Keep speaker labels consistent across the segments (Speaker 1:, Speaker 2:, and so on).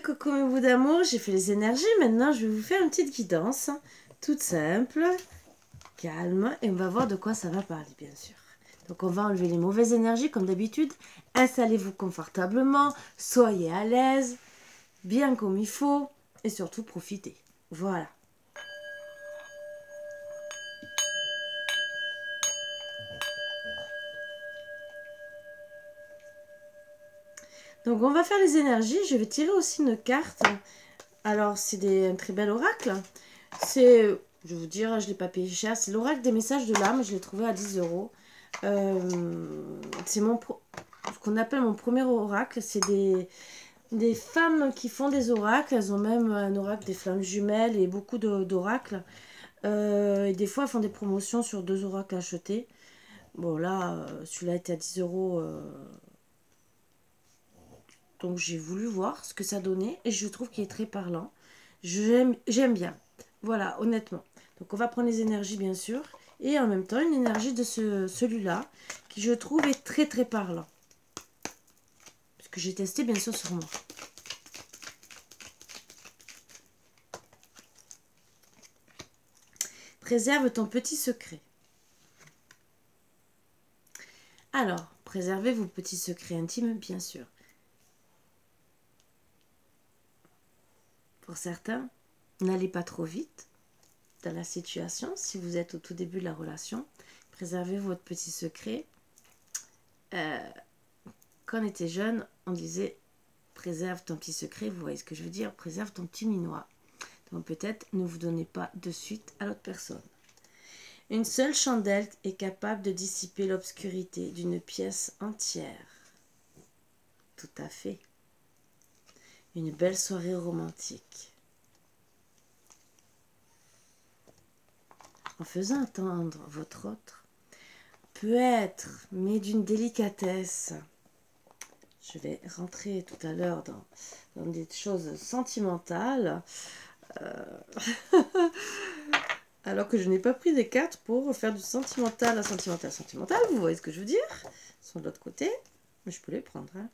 Speaker 1: Coucou mes bouts d'amour, j'ai fait les énergies, maintenant je vais vous faire une petite guidance, toute simple, calme, et on va voir de quoi ça va parler bien sûr. Donc on va enlever les mauvaises énergies comme d'habitude, installez-vous confortablement, soyez à l'aise, bien comme il faut, et surtout profitez. Voilà. Donc on va faire les énergies, je vais tirer aussi une carte. Alors c'est un très bel oracle, c'est, je vais vous dire, je ne l'ai pas payé cher, c'est l'oracle des messages de l'âme, je l'ai trouvé à 10 euros. C'est ce qu'on appelle mon premier oracle, c'est des femmes qui font des oracles, elles ont même un oracle des flammes jumelles et beaucoup d'oracles. Et des fois elles font des promotions sur 2 oracles achetés. Bon là, celui-là était à 10 euros. Donc j'ai voulu voir ce que ça donnait et je trouve qu'il est très parlant. J'aime bien. Voilà, honnêtement. Donc on va prendre les énergies bien sûr et en même temps une énergie de celui-là qui je trouve est très très parlant. Parce que j'ai testé bien sûr sur moi. Préserve ton petit secret. Alors, préservez vos petits secrets intimes bien sûr. Pour certains, n'allez pas trop vite dans la situation. Si vous êtes au tout début de la relation, préservez votre petit secret. Quand on était jeune, on disait préserve ton petit secret, vous voyez ce que je veux dire, préserve ton petit minois. Donc peut-être ne vous donnez pas de suite à l'autre personne. Une seule chandelle est capable de dissiper l'obscurité d'une pièce entière. Tout à fait. Une belle soirée romantique. En faisant attendre votre autre, peut être, mais d'une délicatesse. Je vais rentrer tout à l'heure dans des choses sentimentales. Alors que je n'ai pas pris des cartes pour faire du sentimental à sentimental. Sentimental, vous voyez ce que je veux dire? Ils sont de l'autre côté, mais je peux les prendre. Hein.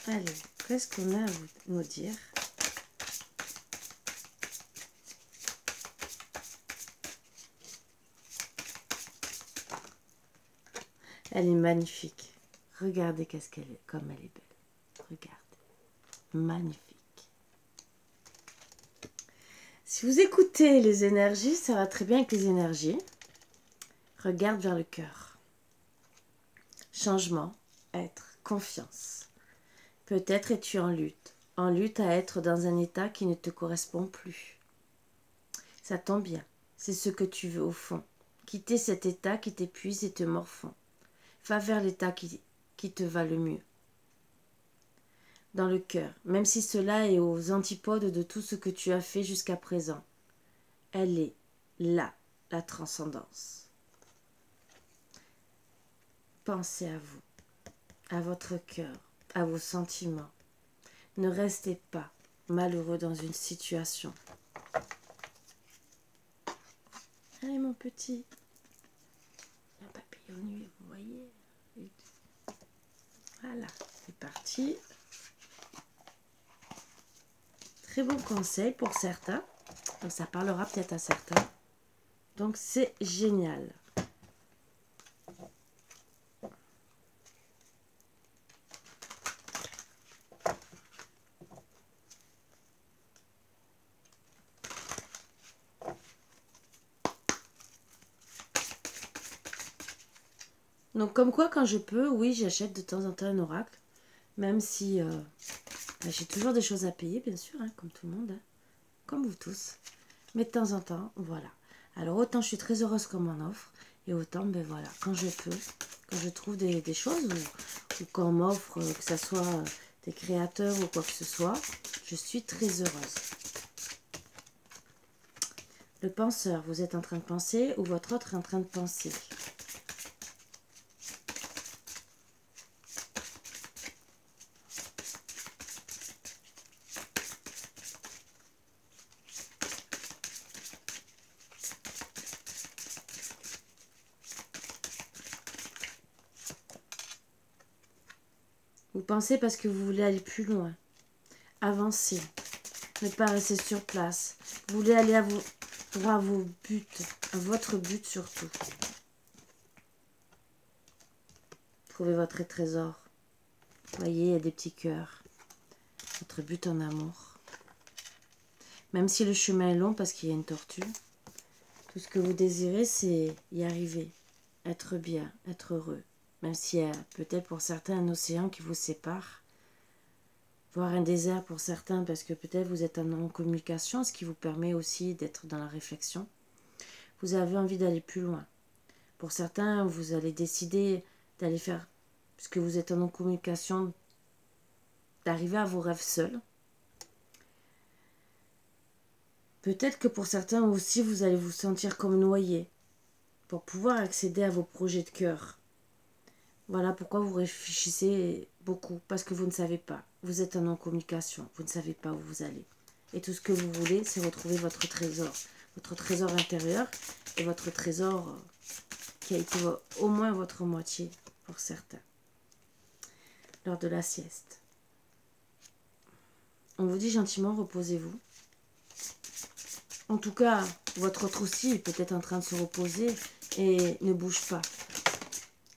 Speaker 1: Allez, qu'est-ce qu'on a à nous dire? Elle est magnifique. Regardez qu'est-ce qu'elle est, comme elle est belle. Regardez. Magnifique. Si vous écoutez les énergies, ça va très bien avec les énergies. Regarde vers le cœur. Changement, être, confiance. Peut-être es-tu en lutte à être dans un état qui ne te correspond plus. Ça tombe bien, c'est ce que tu veux au fond. Quitter cet état qui t'épuise et te morfond. Va vers l'état qui te va le mieux. Dans le cœur, même si cela est aux antipodes de tout ce que tu as fait jusqu'à présent. Elle est là, la transcendance. Pensez à vous, à votre cœur, à vos sentiments. Ne restez pas malheureux dans une situation. Allez mon petit, un papillon nuit, vous voyez. Voilà, c'est parti. Très bon conseil pour certains. Donc ça parlera peut-être à certains. Donc c'est génial. Donc comme quoi quand je peux, oui j'achète de temps en temps un oracle. Même si j'ai toujours des choses à payer bien sûr, hein, comme tout le monde. Hein, comme vous tous. Mais de temps en temps, voilà. Alors autant je suis très heureuse qu'on m'en offre. Et autant, ben voilà, quand je peux, quand je trouve des choses ou qu'on m'offre, que ce soit des créateurs ou quoi que ce soit, je suis très heureuse. Le penseur, vous êtes en train de penser ou votre autre est en train de penser. Vous pensez parce que vous voulez aller plus loin. Avancer. Ne pas rester sur place. Vous voulez aller droit à vos buts. À votre but surtout. Trouvez votre trésor. Voyez, il y a des petits cœurs. Votre but en amour. Même si le chemin est long parce qu'il y a une tortue, tout ce que vous désirez, c'est y arriver. Être bien, être heureux. Même s'il y a peut-être pour certains un océan qui vous sépare. Voire un désert pour certains parce que peut-être vous êtes en communication, ce qui vous permet aussi d'être dans la réflexion. Vous avez envie d'aller plus loin. Pour certains, vous allez décider d'aller faire, puisque vous êtes en communication, d'arriver à vos rêves seuls. Peut-être que pour certains aussi, vous allez vous sentir comme noyé pour pouvoir accéder à vos projets de cœur. Voilà pourquoi vous réfléchissez beaucoup, parce que vous ne savez pas. Vous êtes en non-communication, vous ne savez pas où vous allez. Et tout ce que vous voulez, c'est retrouver votre trésor intérieur et votre trésor qui a été au moins votre moitié pour certains. Lors de la sieste. On vous dit gentiment, reposez-vous. En tout cas, votre autre aussi est peut-être en train de se reposer et ne bouge pas.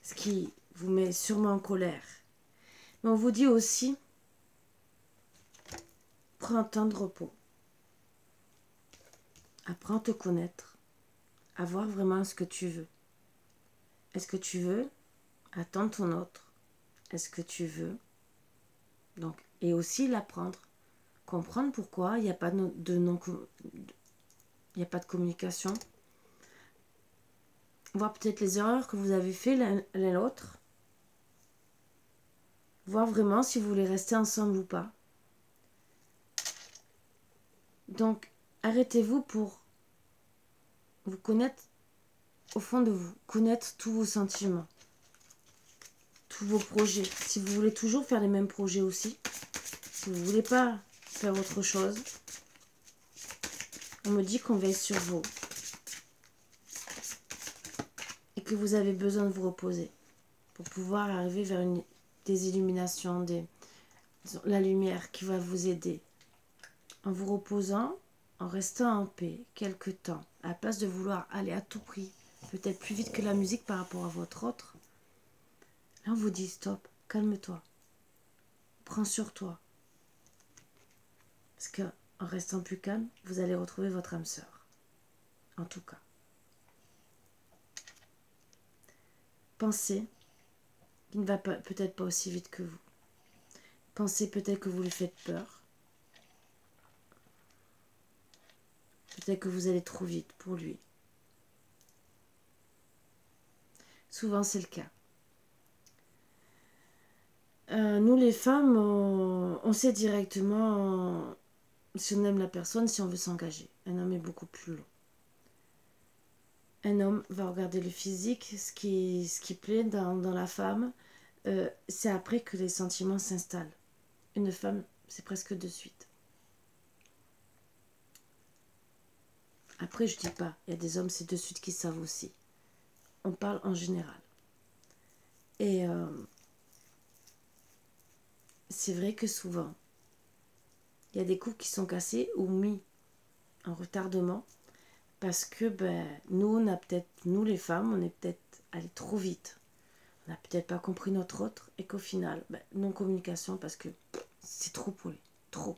Speaker 1: Ce qui vous met sûrement en colère. Mais on vous dit aussi, prends un temps de repos. Apprends à te connaître, à voir vraiment ce que tu veux. Est-ce que tu veux attendre ton autre? Est-ce que tu veux donc, et aussi l'apprendre, comprendre pourquoi il n'y a pas il n'y a pas de communication. Voir peut-être les erreurs que vous avez fait l'un l'autre. Voir vraiment si vous voulez rester ensemble ou pas. Donc, arrêtez-vous pour vous connaître au fond de vous. Connaître tous vos sentiments. Tous vos projets. Si vous voulez toujours faire les mêmes projets aussi. Si vous ne voulez pas faire autre chose. On me dit qu'on veille sur vous. Et que vous avez besoin de vous reposer. Pour pouvoir arriver vers des illuminations, la lumière qui va vous aider. En vous reposant, en restant en paix, quelque temps, à la place de vouloir aller à tout prix, peut-être plus vite que la musique par rapport à votre autre, là on vous dit stop, calme-toi, prends sur toi. Parce qu'en restant plus calme, vous allez retrouver votre âme sœur. En tout cas. Pensez qu'il ne va peut-être pas aussi vite que vous. Pensez peut-être que vous lui faites peur. Peut-être que vous allez trop vite pour lui. Souvent c'est le cas. Nous les femmes, on sait directement si on aime la personne, si on veut s'engager. Un homme est beaucoup plus long. Un homme va regarder le physique, ce qui plaît dans la femme. C'est après que les sentiments s'installent. Une femme, c'est presque de suite. Après, je dis pas, il y a des hommes, c'est de suite qui savent aussi. On parle en général. Et c'est vrai que souvent, il y a des couples qui sont cassés ou mis en retardement parce que nous les femmes, on est peut-être allé trop vite. On n'a peut-être pas compris notre autre et qu'au final, non-communication parce que c'est trop pour lui. Trop.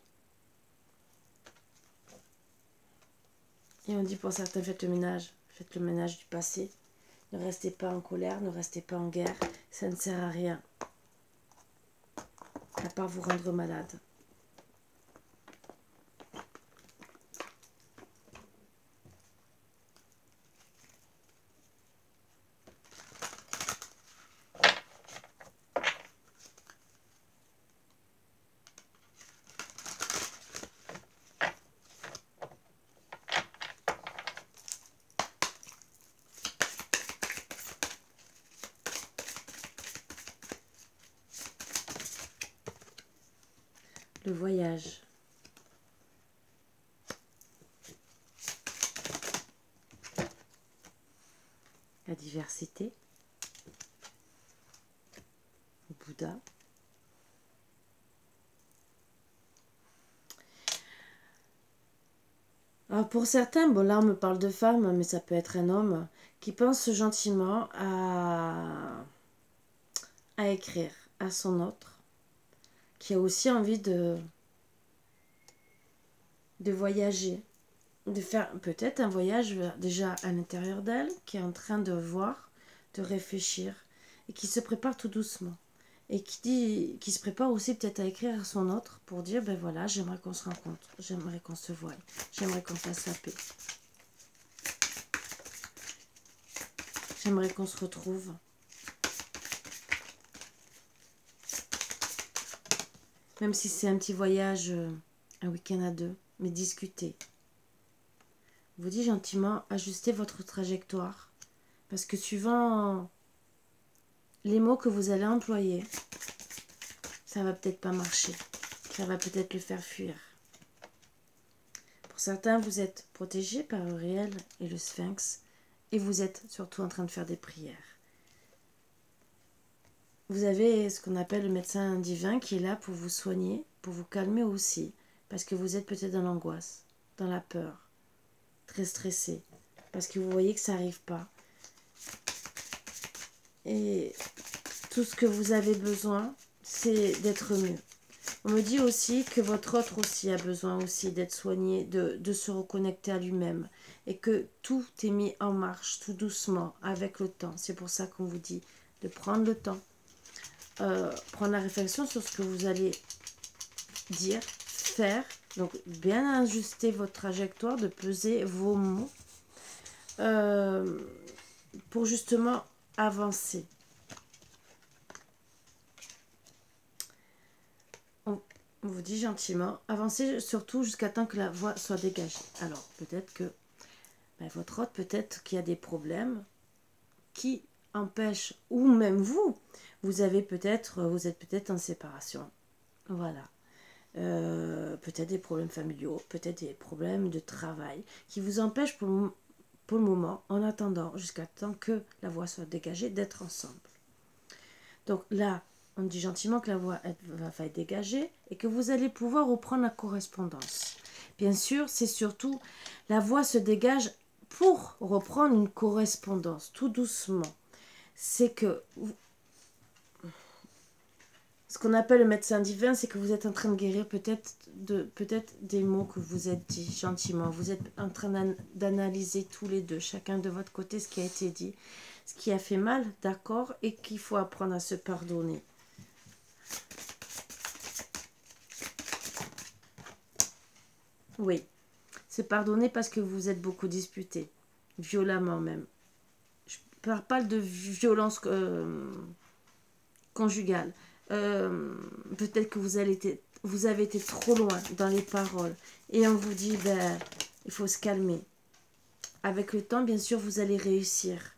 Speaker 1: Et on dit pour certains, faites le ménage du passé. Ne restez pas en colère, ne restez pas en guerre. Ça ne sert à rien. À part vous rendre malade. Le voyage. La diversité. Le Bouddha. Alors pour certains, bon là on me parle de femmes, mais ça peut être un homme, qui pense gentiment à écrire à son autre, qui a aussi envie de voyager, de faire peut-être un voyage déjà à l'intérieur d'elle, qui est en train de voir, de réfléchir, et qui se prépare tout doucement. Et qui se prépare aussi peut-être à écrire à son autre pour dire, ben voilà, j'aimerais qu'on se rencontre, j'aimerais qu'on se voie, j'aimerais qu'on fasse la paix, j'aimerais qu'on se retrouve. Même si c'est un petit voyage, un week-end à deux, mais discutez. Vous dites gentiment, ajustez votre trajectoire. Parce que suivant les mots que vous allez employer, ça va peut-être pas marcher. Ça va peut-être le faire fuir. Pour certains, vous êtes protégés par le réel et le sphinx. Et vous êtes surtout en train de faire des prières. Vous avez ce qu'on appelle le médecin divin qui est là pour vous soigner, pour vous calmer aussi. Parce que vous êtes peut-être dans l'angoisse, dans la peur, très stressé. Parce que vous voyez que ça n'arrive pas. Et tout ce que vous avez besoin, c'est d'être mieux. On me dit aussi que votre autre aussi a besoin aussi d'être soigné, de se reconnecter à lui-même. Et que tout est mis en marche, tout doucement, avec le temps. C'est pour ça qu'on vous dit de prendre le temps. Prendre la réflexion sur ce que vous allez dire, faire. Donc, bien ajuster votre trajectoire, de peser vos mots. Pour justement avancer. On vous dit gentiment, avancez surtout jusqu'à temps que la voie soit dégagée. Alors, peut-être que votre hôte, peut-être qu'il y a des problèmes qui empêchent, ou même vous êtes peut-être en séparation. Voilà. Peut-être des problèmes familiaux, peut-être des problèmes de travail qui vous empêchent pour le moment, en attendant, jusqu'à temps que la voie soit dégagée, d'être ensemble. Donc là, on dit gentiment que la voie va être dégagée et que vous allez pouvoir reprendre la correspondance. Bien sûr, c'est surtout la voie se dégage pour reprendre une correspondance, tout doucement. C'est que ce qu'on appelle le médecin divin, c'est que vous êtes en train de guérir peut-être des mots que vous êtes dit gentiment. Vous êtes en train d'analyser tous les deux, chacun de votre côté, ce qui a été dit, ce qui a fait mal, d'accord, et qu'il faut apprendre à se pardonner. Oui, c'est pardonner parce que vous êtes beaucoup disputés, violemment même. Je ne parle pas de violence conjugale. Peut-être que vous avez été trop loin dans les paroles. Et on vous dit, il faut se calmer. Avec le temps, bien sûr, vous allez réussir.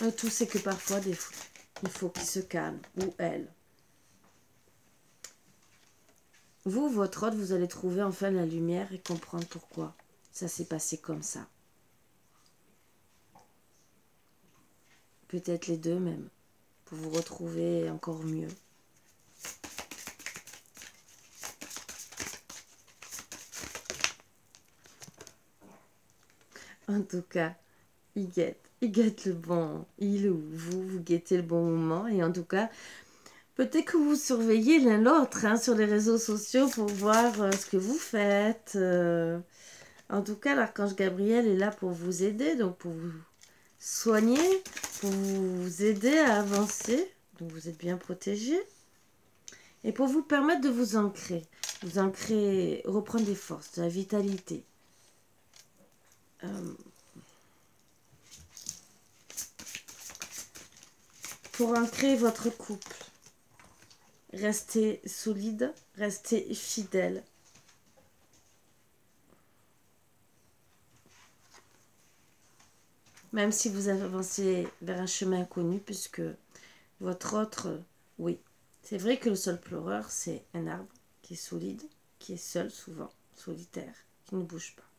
Speaker 1: Le tout, c'est que parfois, il faut qu'il se calme, ou elle. Vous, votre hôte, vous allez trouver enfin la lumière et comprendre pourquoi ça s'est passé comme ça. Peut-être les deux même, pour vous retrouver encore mieux. En tout cas, il guette le bon, il ou vous guettez le bon moment. Et en tout cas, peut-être que vous surveillez l'un l'autre sur les réseaux sociaux pour voir ce que vous faites. En tout cas, l'archange Gabriel est là pour vous aider, donc pour vous soigner, pour vous aider à avancer. Donc vous êtes bien protégé. Et pour vous permettre de vous ancrer, reprendre des forces, de la vitalité. Pour ancrer votre couple, restez solide, restez fidèle. Même si vous avancez vers un chemin inconnu, puisque votre autre, oui, c'est vrai que le sol pleureur, c'est un arbre qui est solide, qui est seul souvent, solitaire, qui ne bouge pas,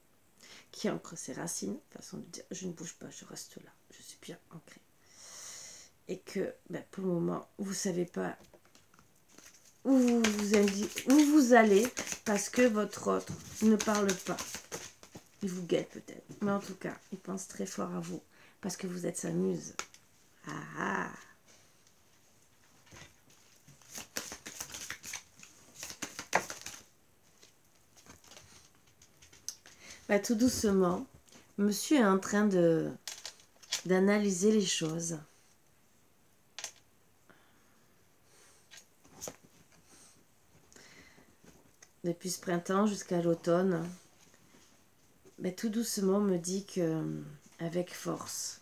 Speaker 1: qui ancre ses racines, façon de dire, je ne bouge pas, je reste là, je suis bien ancré. Et que, pour le moment, vous ne savez pas où vous allez parce que votre autre ne parle pas. Il vous guette peut-être. Mais en tout cas, il pense très fort à vous parce que vous êtes sa muse. Ah ah. Bah, tout doucement, monsieur est en train d'analyser les choses. Depuis ce printemps jusqu'à l'automne, bah, tout doucement me dit que avec force.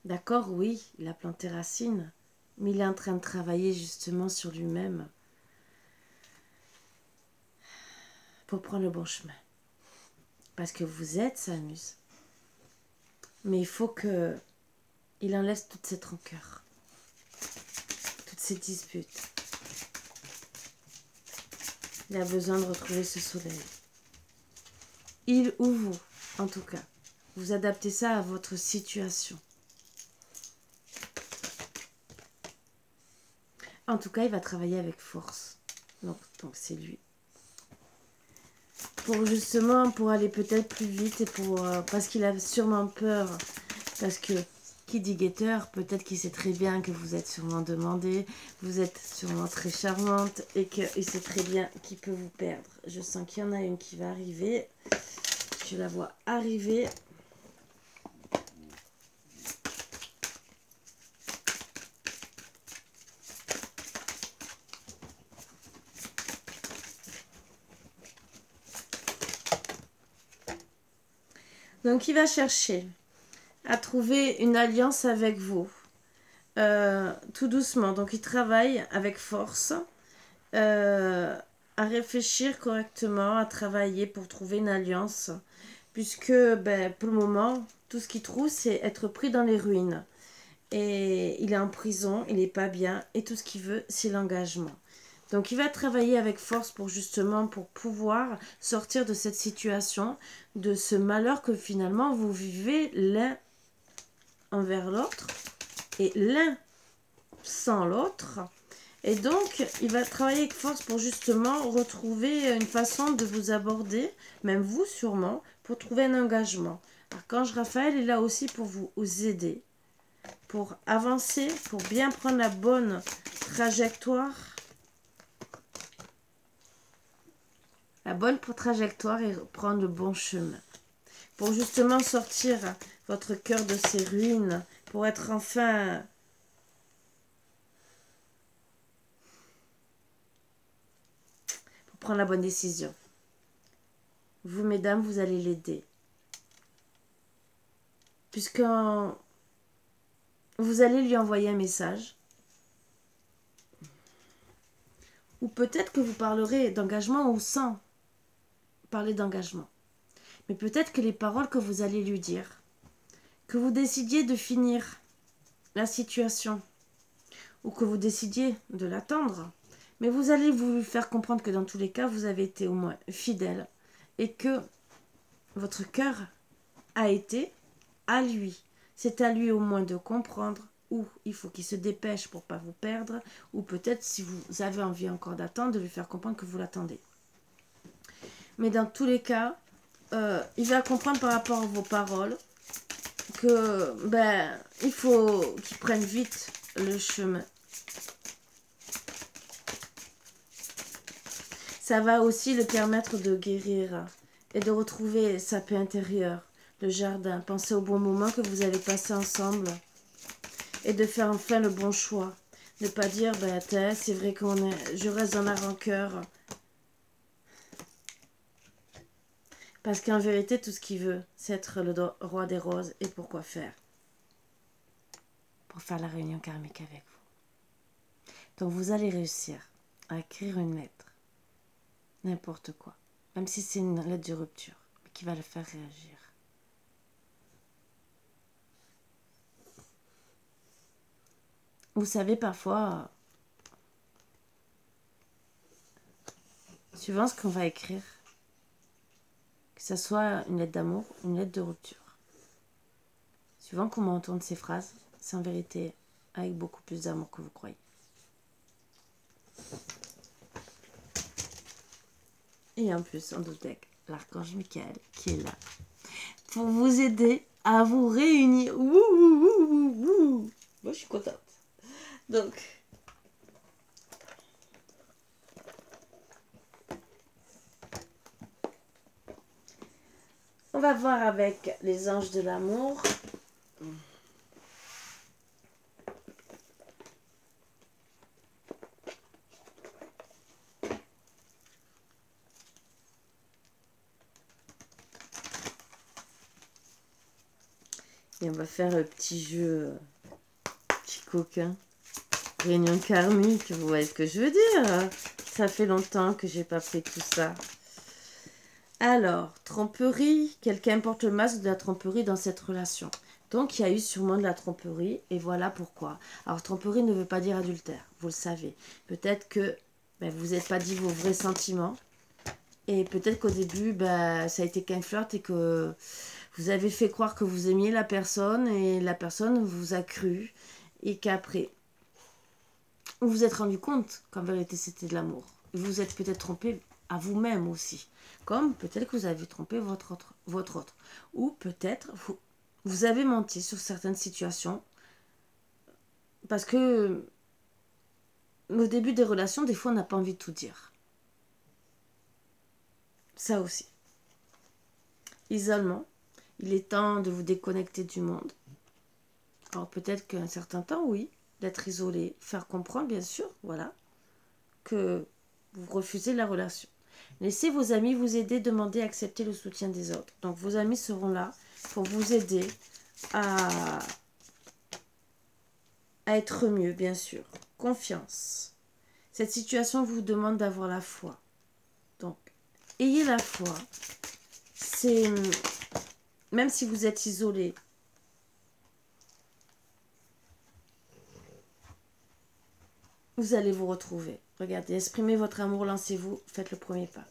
Speaker 1: D'accord, oui, il a planté racine, mais il est en train de travailler justement sur lui-même pour prendre le bon chemin. Parce que vous êtes sa muse. Mais il faut que il enlève toute cette rancœur, toutes ces disputes. Il a besoin de retrouver ce soleil. Il ou vous, en tout cas. Vous adaptez ça à votre situation. En tout cas, il va travailler avec force. Donc c'est lui. Pour aller peut-être plus vite et parce qu'il a sûrement peur. Parce que qui dit guetteur, peut-être qu'il sait très bien que vous êtes sûrement demandé, vous êtes sûrement très charmante et qu'il sait très bien qu'il peut vous perdre. Je sens qu'il y en a une qui va arriver. Je la vois arriver. Donc il va chercher à trouver une alliance avec vous. Tout doucement. Donc il travaille avec force à réfléchir correctement, à travailler pour trouver une alliance. Puisque pour le moment, tout ce qu'il trouve, c'est être pris dans les ruines. Et il est en prison, il n'est pas bien. Et tout ce qu'il veut, c'est l'engagement. Donc il va travailler avec force pour pouvoir sortir de cette situation, de ce malheur que finalement vous vivez l'un envers l'autre et l'un sans l'autre. Et donc, il va travailler avec force pour justement retrouver une façon de vous aborder, même vous sûrement, pour trouver un engagement. Archange Raphaël est là aussi pour vous aider, pour avancer, pour bien prendre la bonne trajectoire. La bonne trajectoire et prendre le bon chemin. Pour justement sortir votre cœur de ses ruines, pour être enfin... pour prendre la bonne décision. Vous, mesdames, vous allez l'aider. Puisque vous allez lui envoyer un message. Ou peut-être que vous parlerez d'engagement ou sans parler d'engagement. Mais peut-être que les paroles que vous allez lui dire, que vous décidiez de finir la situation, ou que vous décidiez de l'attendre, mais vous allez vous lui faire comprendre que dans tous les cas, vous avez été au moins fidèle et que votre cœur a été à lui. C'est à lui au moins de comprendre où il faut qu'il se dépêche pour ne pas vous perdre, ou peut-être si vous avez envie encore d'attendre, de lui faire comprendre que vous l'attendez. Mais dans tous les cas, il va comprendre par rapport à vos paroles que il faut qu'il prenne vite le chemin. Ça va aussi le permettre de guérir et de retrouver sa paix intérieure, le jardin. Pensez au bon moment que vous avez passé ensemble et de faire enfin le bon choix. Ne pas dire, c'est vrai je reste dans la rancœur. Parce qu'en vérité, tout ce qu'il veut, c'est être le roi des roses. Et pourquoi faire? Pour faire la réunion karmique avec vous. Donc vous allez réussir à écrire une lettre. N'importe quoi. Même si c'est une lettre de rupture. Mais qui va le faire réagir. Vous savez, parfois, suivant ce qu'on va écrire, que ce soit une lettre d'amour ou une lettre de rupture, suivant comment on tourne ces phrases, c'est en vérité avec beaucoup plus d'amour que vous croyez. Et en plus, on deck l'archange Michael qui est là pour vous aider à vous réunir. Ouh, ouh, ouh, ouh, ouh. Moi, je suis contente. Donc, on va voir avec les anges de l'amour. Et on va faire le petit jeu, petit coquin. Réunion karmique, vous voyez ce que je veux dire? Ça fait longtemps que j'ai pas fait tout ça. Alors, tromperie, quelqu'un porte le masque de la tromperie dans cette relation. Donc, il y a eu sûrement de la tromperie, et voilà pourquoi. Alors, tromperie ne veut pas dire adultère, vous le savez. Peut-être que vous n'êtes pas dit vos vrais sentiments, et peut-être qu'au début, ça a été qu'un flirt, et que vous avez fait croire que vous aimiez la personne, et la personne vous a cru, et qu'après, vous vous êtes rendu compte qu'en vérité, c'était de l'amour. Vous vous êtes peut-être trompé à vous-même aussi. Comme peut-être que vous avez trompé votre autre. Ou peut-être vous avez menti sur certaines situations. Parce que au début des relations, des fois, on n'a pas envie de tout dire. Ça aussi. Isolement. Il est temps de vous déconnecter du monde. Alors peut-être qu'un certain temps, oui, d'être isolé, faire comprendre, bien sûr, voilà, que vous refusez la relation. Laissez vos amis vous aider, demander, accepter le soutien des autres. Donc vos amis seront là pour vous aider à être mieux, bien sûr. Confiance. Cette situation vous demande d'avoir la foi. Donc, ayez la foi. C'est, même si vous êtes isolé, vous allez vous retrouver. Regardez, exprimez votre amour, lancez-vous, faites le premier pas.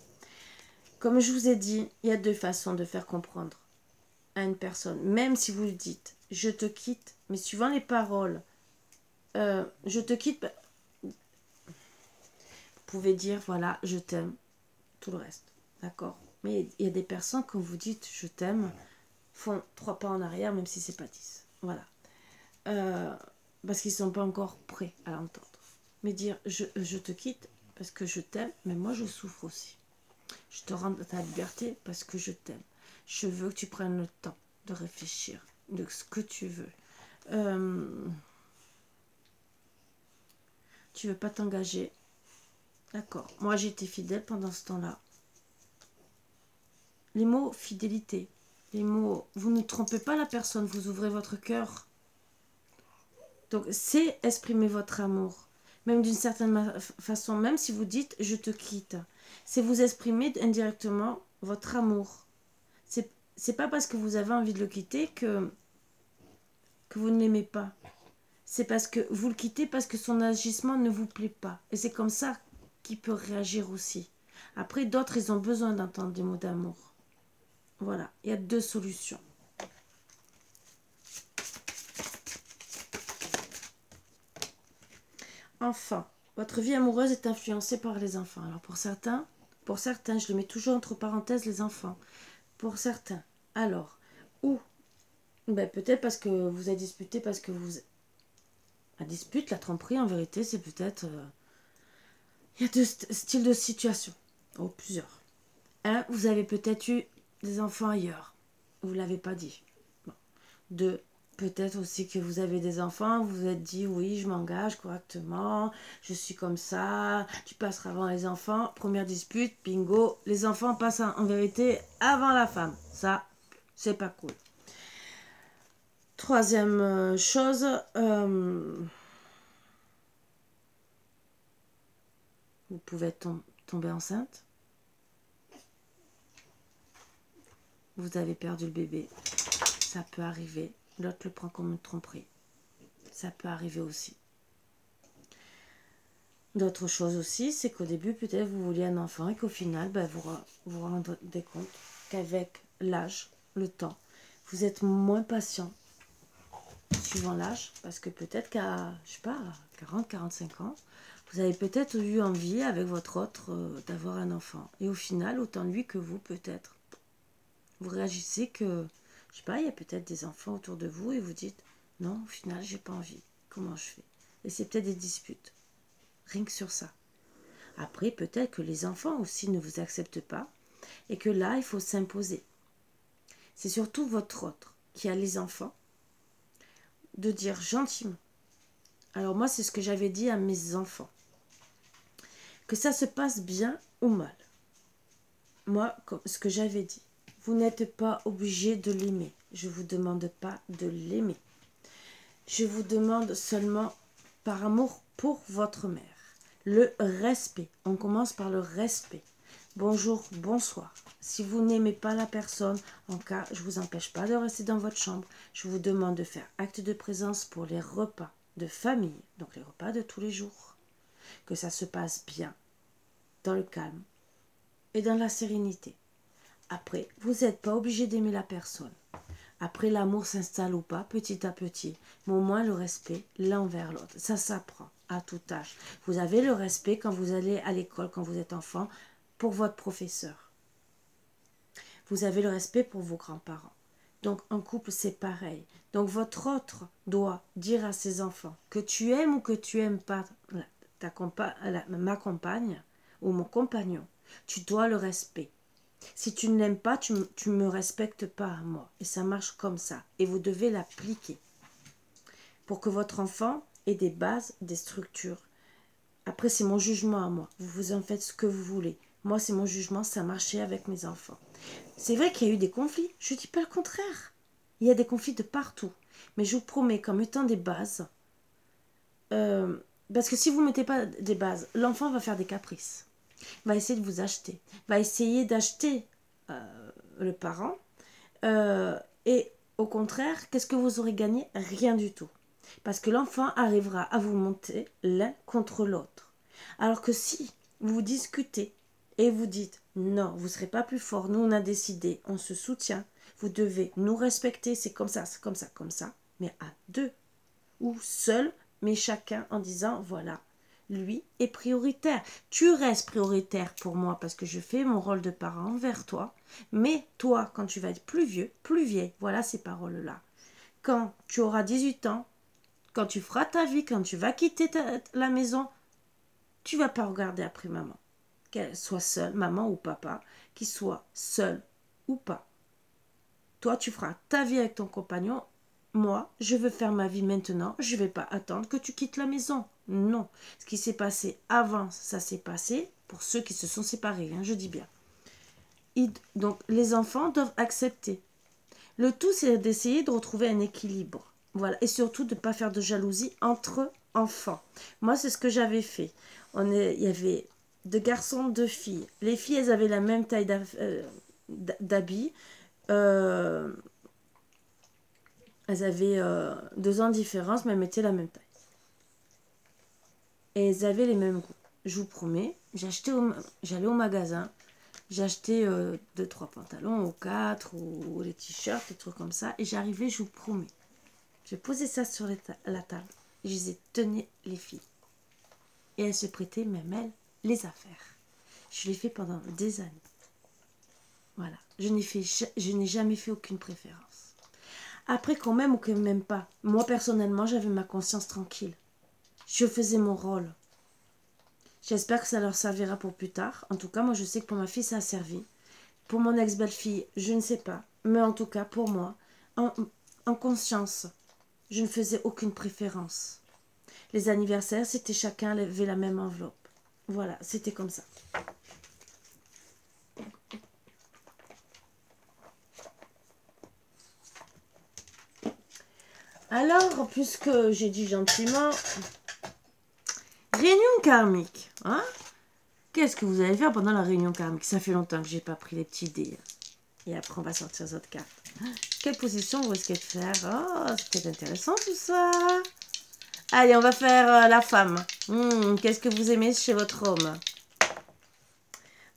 Speaker 1: Comme je vous ai dit, il y a deux façons de faire comprendre à une personne. Même si vous dites « je te quitte », mais suivant les paroles, je te quitte, vous pouvez dire « voilà, je t'aime », tout le reste. D'accord? Mais il y a des personnes, quand vous dites « je t'aime », font 3 pas en arrière, même si c'est pas 10. Voilà. Parce qu'ils ne sont pas encore prêts à l'entendre. Mais dire je te quitte parce que je t'aime, mais moi je souffre aussi. Je te rends ta liberté parce que je t'aime. Je veux que tu prennes le temps de réfléchir de ce que tu veux. Tu veux pas t'engager. D'accord. Moi j'ai été fidèle pendant ce temps-là. Les mots fidélité. Les mots, vous ne trompez pas la personne, vous ouvrez votre cœur. Donc c'est exprimer votre amour. Même d'une certaine façon, même si vous dites je te quitte. C'est vous exprimer indirectement votre amour. C'est pas parce que vous avez envie de le quitter que vous ne l'aimez pas. C'est parce que vous le quittez parce que son agissement ne vous plaît pas. Et c'est comme ça qu'il peut réagir aussi. Après, d'autres, ils ont besoin d'entendre des mots d'amour. Voilà, il y a 2 solutions. Enfin, votre vie amoureuse est influencée par les enfants. Alors pour certains, je le mets toujours entre parenthèses les enfants. Pour certains, alors, ou peut-être parce que vous avez disputé, parce que vous... La dispute, la tromperie, en vérité, c'est peut-être... Il y a 2 styles de situation. Oh, plusieurs. Un, vous avez peut-être eu des enfants ailleurs. Vous ne l'avez pas dit. Bon. 2, peut-être aussi que vous avez des enfants, vous vous êtes dit oui, je m'engage correctement, je suis comme ça, tu passeras avant les enfants. Première dispute, bingo, les enfants passent en vérité avant la femme. Ça, c'est pas cool. Troisième chose, vous pouvez tomber enceinte. Vous avez perdu le bébé. Ça peut arriver. L'autre le prend comme une tromperie. Ça peut arriver aussi. D'autres choses aussi, c'est qu'au début, peut-être vous vouliez un enfant et qu'au final, vous vous rendez compte qu'avec l'âge, le temps, vous êtes moins patient, suivant l'âge, parce que peut-être qu'à, je sais pas, 40, 45 ans, Vous avez peut-être eu envie avec votre autre d'avoir un enfant. Et au final, autant lui que vous peut-être. Vous réagissez que, je sais pas, il y a peut-être des enfants autour de vous et vous dites, non, au final, j'ai pas envie. Comment je fais? Et c'est peut-être des disputes. Rien que sur ça. Après, peut-être que les enfants aussi ne vous acceptent pas et que là, il faut s'imposer. C'est surtout votre autre qui a les enfants de dire gentiment. Alors moi, c'est ce que j'avais dit à mes enfants. Que ça se passe bien ou mal. Moi, ce que j'avais dit. Vous n'êtes pas obligé de l'aimer. Je ne vous demande pas de l'aimer. Je vous demande seulement par amour pour votre mère. Le respect. On commence par le respect. Bonjour, bonsoir. Si vous n'aimez pas la personne, en cas, je ne vous empêche pas de rester dans votre chambre. Je vous demande de faire acte de présence pour les repas de famille, donc les repas de tous les jours. Que ça se passe bien, dans le calme et dans la sérénité. Après, vous n'êtes pas obligé d'aimer la personne. Après, l'amour s'installe ou pas, petit à petit. Mais au moins, le respect l'un envers l'autre. Ça s'apprend à tout âge. Vous avez le respect quand vous allez à l'école, quand vous êtes enfant, pour votre professeur. Vous avez le respect pour vos grands-parents. Donc, en couple, c'est pareil. Donc, votre autre doit dire à ses enfants que tu aimes ou que tu n'aimes pas ma compagne ou mon compagnon. Tu dois le respect. Si tu ne l'aimes pas, tu ne me respectes pas à moi. Et ça marche comme ça. Et vous devez l'appliquer. Pour que votre enfant ait des bases, des structures. Après, c'est mon jugement à moi. Vous en faites ce que vous voulez. Moi, c'est mon jugement. Ça marchait avec mes enfants. C'est vrai qu'il y a eu des conflits. Je ne dis pas le contraire. Il y a des conflits de partout. Mais je vous promets qu'en mettant des bases... parce que si vous ne mettez pas des bases, l'enfant va faire des caprices. Va essayer de vous acheter, va essayer d'acheter le parent, et au contraire, qu'est-ce que vous aurez gagné? Rien du tout. Parce que l'enfant arrivera à vous monter l'un contre l'autre. Alors que si vous discutez et vous dites, non, vous ne serez pas plus fort, nous on a décidé, on se soutient, vous devez nous respecter, c'est comme ça, comme ça, mais à deux, ou seul, mais chacun en disant, voilà, lui est prioritaire. Tu restes prioritaire pour moi parce que je fais mon rôle de parent envers toi. Mais toi, quand tu vas être plus vieux, plus vieille, voilà ces paroles-là. Quand tu auras 18 ans, quand tu feras ta vie, quand tu vas quitter la maison, tu vas pas regarder après maman. Qu'elle soit seule, maman ou papa, qu'il soit seul ou pas. Toi, tu feras ta vie avec ton compagnon. Moi, je veux faire ma vie maintenant. Je ne vais pas attendre que tu quittes la maison. Non. Ce qui s'est passé avant, ça s'est passé pour ceux qui se sont séparés, hein, je dis bien. Donc, les enfants doivent accepter. Le tout, c'est d'essayer de retrouver un équilibre. Voilà. Et surtout, de ne pas faire de jalousie entre enfants. Moi, c'est ce que j'avais fait. Il y avait 2 garçons, 2 filles. Les filles, elles avaient la même taille d'habits. Elles avaient 2 ans de différence, mais elles mettaient la même taille. Et elles avaient les mêmes goûts. Je vous promets, j'allais au magasin, j'achetais 2-3 pantalons, ou 4, ou les t-shirts, des trucs comme ça. Et j'arrivais, je vous promets. Je posais ça sur la table. Et je disais, tenez les filles. Et elles se prêtaient, même elles, les affaires. Je l'ai fait pendant des années. Voilà. Je n'ai jamais fait aucune préférence. Après, qu'on m'aime ou qu'on ne m'aime pas, moi personnellement, j'avais ma conscience tranquille. Je faisais mon rôle. J'espère que ça leur servira pour plus tard. En tout cas, moi, je sais que pour ma fille, ça a servi. Pour mon ex-belle-fille, je ne sais pas. Mais en tout cas, pour moi, en conscience, je ne faisais aucune préférence. Les anniversaires, c'était chacun avait la même enveloppe. Voilà, c'était comme ça. Alors, puisque j'ai dit gentiment, réunion karmique, hein? Qu'est-ce que vous allez faire pendant la réunion karmique? Ça fait longtemps que j'ai pas pris les petits dés. Et après, on va sortir les autres cartes. Quelle position vous risquez de faire? Oh, c'est peut-être intéressant tout ça. Allez, on va faire la femme. Qu'est-ce que vous aimez chez votre homme?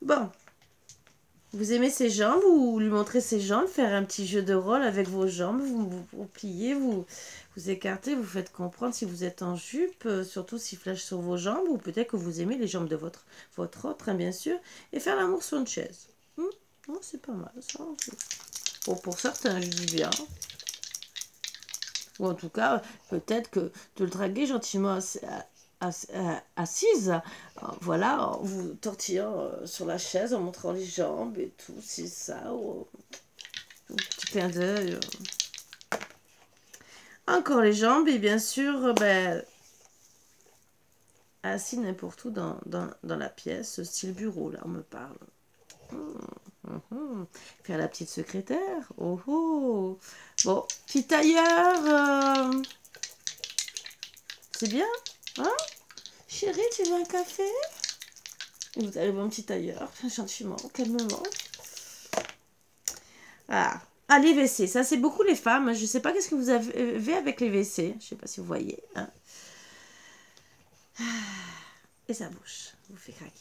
Speaker 1: Bon. Vous aimez ses jambes ou lui montrer ses jambes, faire un petit jeu de rôle avec vos jambes, vous pliez, vous écartez, vous faites comprendre si vous êtes en jupe, surtout s'il flash sur vos jambes, ou peut-être que vous aimez les jambes de votre autre, hein, bien sûr, et faire l'amour sur une chaise. Non, c'est pas mal, ça. Bon, pour certains, je dis bien. Ou en tout cas, peut-être que de le draguer gentiment assise, voilà, en vous tortillant sur la chaise, en montrant les jambes et tout, c'est ça, un petit clin d'œil. Encore les jambes, et bien sûr, ben, assis n'importe où dans la pièce, style bureau, là, on me parle. Faire la petite secrétaire. Oh oh. Bon, petit tailleur. C'est bien, hein? Chérie, tu veux un café? Et vous arrivez un petit tailleur, gentiment, calmement. Ah, les WC, ça c'est beaucoup les femmes. Je sais pas qu'est-ce que vous avez avec les WC. Je sais pas si vous voyez. Hein. Et sa bouche vous fait craquer.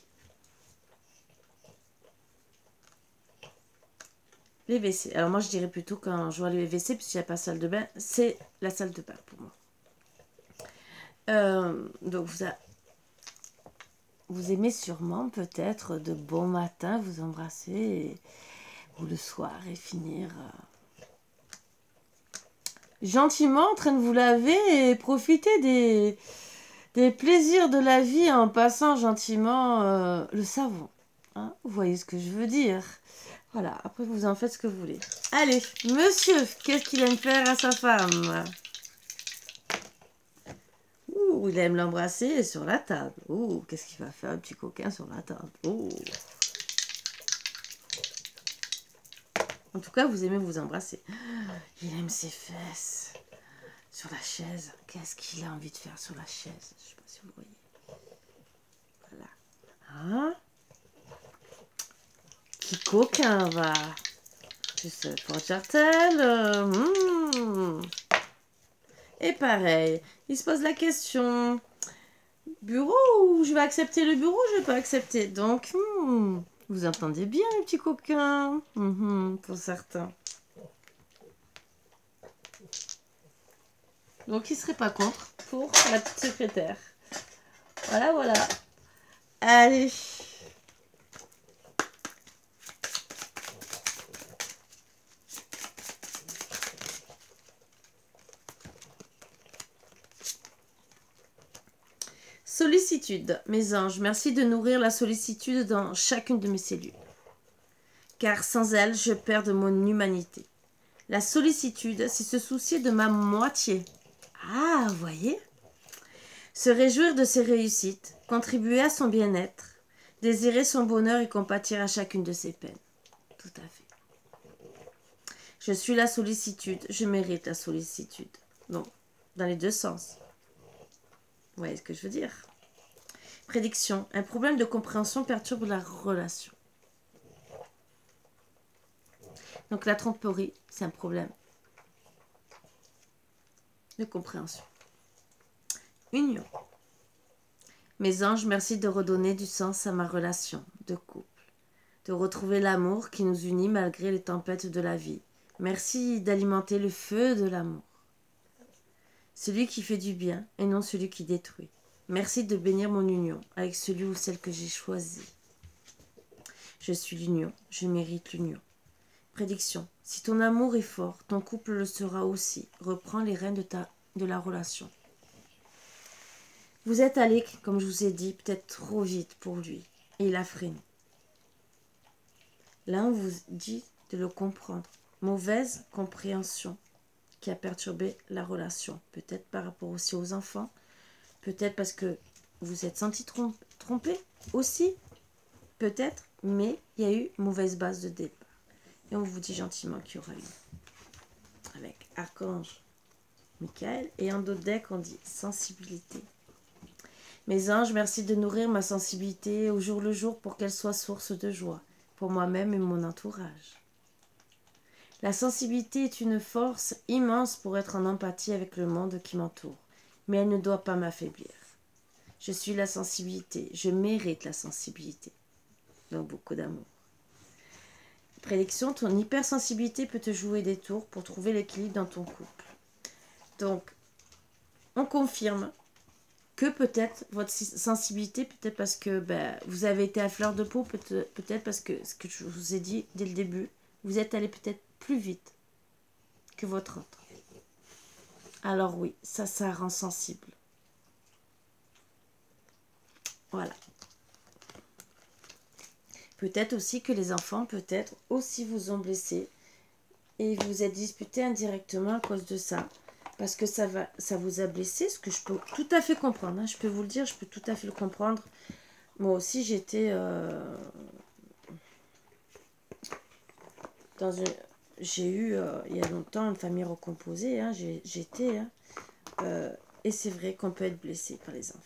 Speaker 1: Les WC. Alors moi je dirais plutôt quand je vois les WC, puisqu'il n'y a pas salle de bain, c'est la salle de bain pour moi. Donc vous aimez sûrement peut-être de bon matin vous embrasser ou le soir et finir gentiment en train de vous laver et profiter des plaisirs de la vie en passant gentiment le savon. Hein, vous voyez ce que je veux dire? Voilà, après vous en faites ce que vous voulez. Allez, monsieur, qu'est-ce qu'il aime faire à sa femme? Ouh, il aime l'embrasser sur la table. Ouh, qu'est-ce qu'il va faire, un petit coquin sur la table? Ouh. En tout cas, vous aimez vous embrasser. Il aime ses fesses. Sur la chaise. Qu'est-ce qu'il a envie de faire sur la chaise? Je ne sais pas si vous voyez. Voilà. Hein? Petit coquin, va. Juste pour Chartel. Et pareil, il se pose la question. Bureau ou je vais accepter le bureau, je vais pas accepter. Donc, vous entendez bien les petits coquins. Pour certains. Donc, il serait pas contre pour la petite secrétaire. Voilà, voilà. Allez. Sollicitude. Mes anges, merci de nourrir la sollicitude dans chacune de mes cellules. Car sans elle, je perds de mon humanité. La sollicitude, c'est se soucier de ma moitié. Ah, vous voyez? Se réjouir de ses réussites, contribuer à son bien-être, désirer son bonheur et compatir à chacune de ses peines. Tout à fait. Je suis la sollicitude, je mérite la sollicitude. Donc, dans les deux sens. Vous voyez ce que je veux dire? Prédiction. Un problème de compréhension perturbe la relation. Donc la tromperie, c'est un problème de compréhension. Union. Mes anges, merci de redonner du sens à ma relation de couple. De retrouver l'amour qui nous unit malgré les tempêtes de la vie. Merci d'alimenter le feu de l'amour. Celui qui fait du bien et non celui qui détruit. Merci de bénir mon union avec celui ou celle que j'ai choisi. Je suis l'union, je mérite l'union. Prédiction. Si ton amour est fort, ton couple le sera aussi. Reprends les rênes de la relation. Vous êtes allé, comme je vous ai dit, peut-être trop vite pour lui. Et il a freiné. Là, on vous dit de le comprendre. Mauvaise compréhension qui a perturbé la relation. Peut-être par rapport aussi aux enfants. Peut-être parce que vous êtes senti trompé aussi. Peut-être. Mais il y a eu mauvaise base de départ. Et on vous dit gentiment qu'il y aura eu. Avec Archange Michael. Et en d'autres decks, on dit sensibilité. Mes anges, merci de nourrir ma sensibilité au jour le jour pour qu'elle soit source de joie pour moi-même et mon entourage. La sensibilité est une force immense pour être en empathie avec le monde qui m'entoure, mais elle ne doit pas m'affaiblir. Je suis la sensibilité, je mérite la sensibilité. Donc beaucoup d'amour. Prédiction, ton hypersensibilité peut te jouer des tours pour trouver l'équilibre dans ton couple. Donc, on confirme que peut-être votre sensibilité, peut-être parce que vous avez été à fleur de peau, peut-être parce que ce que je vous ai dit dès le début, vous êtes allé peut-être plus vite que votre autre. Alors oui, ça rend sensible. Voilà. Peut-être aussi que les enfants, peut-être aussi vous ont blessé et vous êtes disputé indirectement à cause de ça. Parce que ça vous a blessé, ce que je peux tout à fait comprendre. Hein. Je peux vous le dire, je peux tout à fait le comprendre. Moi aussi, j'étais dans une... J'ai eu, il y a longtemps, une famille recomposée. Hein. J'étais... Hein. Et c'est vrai qu'on peut être blessé par les enfants.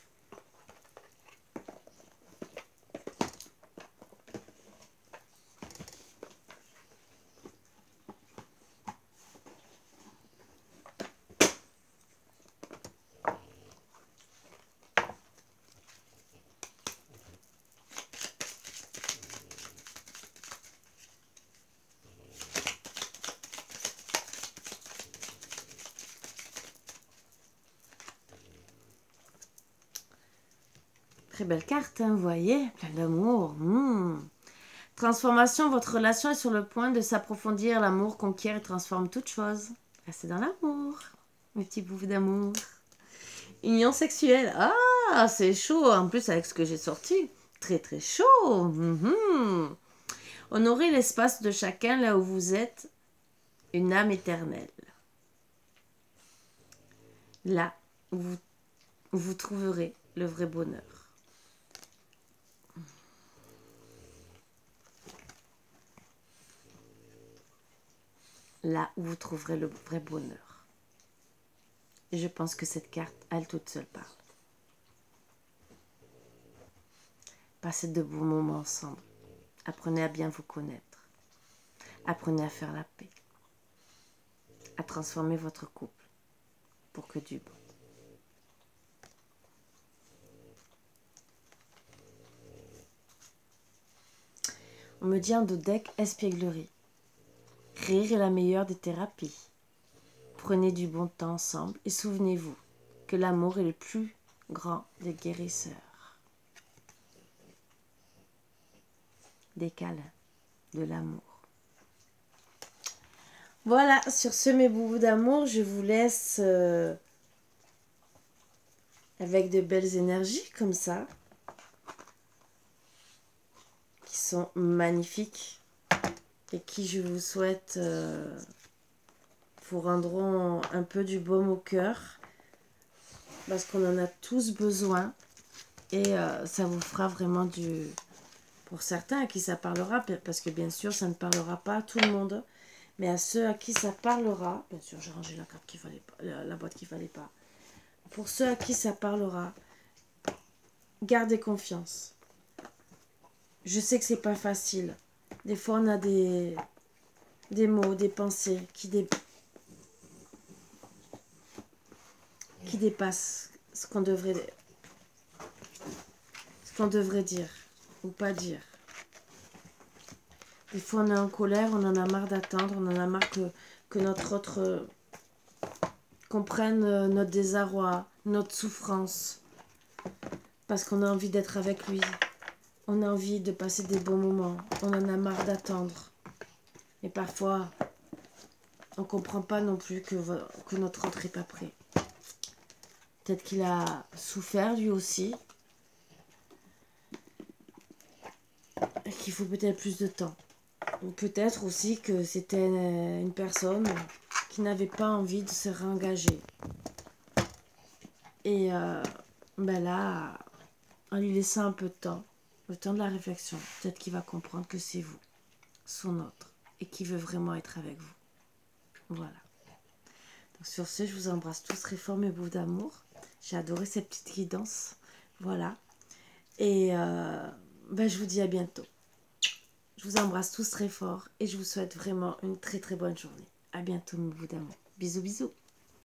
Speaker 1: Très belle carte, hein, vous voyez, plein d'amour. Transformation, votre relation est sur le point de s'approfondir. L'amour conquiert et transforme toute chose. Restez dans l'amour, mes petits bouts d'amour. Union sexuelle, ah, c'est chaud, en plus avec ce que j'ai sorti. Très très chaud. Honorez l'espace de chacun là où vous êtes, une âme éternelle. Là où vous trouverez le vrai bonheur. Là où vous trouverez le vrai bonheur. Et je pense que cette carte, elle toute seule parle. Passez de beaux moments ensemble. Apprenez à bien vous connaître. Apprenez à faire la paix. À transformer votre couple pour que du bon. On me dit en dodec espièglerie. Rire est la meilleure des thérapies. Prenez du bon temps ensemble et souvenez-vous que l'amour est le plus grand des guérisseurs. Des câlins, de l'amour. Voilà, sur ce mes boubous d'amour, je vous laisse avec de belles énergies comme ça, qui sont magnifiques et qui, je vous souhaite, vous rendront un peu du baume au cœur, parce qu'on en a tous besoin et ça vous fera vraiment du... Pour certains à qui ça parlera, parce que bien sûr ça ne parlera pas à tout le monde, mais à ceux à qui ça parlera, bien sûr j'ai rangé la carte qui fallait pas, la boîte qui fallait pas. Pour ceux à qui ça parlera, gardez confiance. Je sais que c'est pas facile. Des fois on a des mots, des pensées qui dépassent ce qu'on devrait dire ou pas dire. Des fois on est en colère, on en a marre d'attendre, on en a marre que notre autre comprenne notre désarroi, notre souffrance. Parce qu'on a envie d'être avec lui. On a envie de passer des bons moments. On en a marre d'attendre. Et parfois, on ne comprend pas non plus que notre autre n'est pas prêt. Peut-être qu'il a souffert lui aussi. Et qu'il faut peut-être plus de temps. Ou peut-être aussi que c'était une personne qui n'avait pas envie de se réengager. Et là, en lui laissant un peu de temps, le temps de la réflexion, peut-être qu'il va comprendre que c'est vous, son autre, et qu'il veut vraiment être avec vous. Voilà. Donc sur ce, je vous embrasse tous très fort, mes bouts d'amour. J'ai adoré cette petite guidance. Voilà. Et je vous dis à bientôt. Je vous embrasse tous très fort et je vous souhaite vraiment une très très bonne journée. À bientôt, mes bouts d'amour. Bisous, bisous.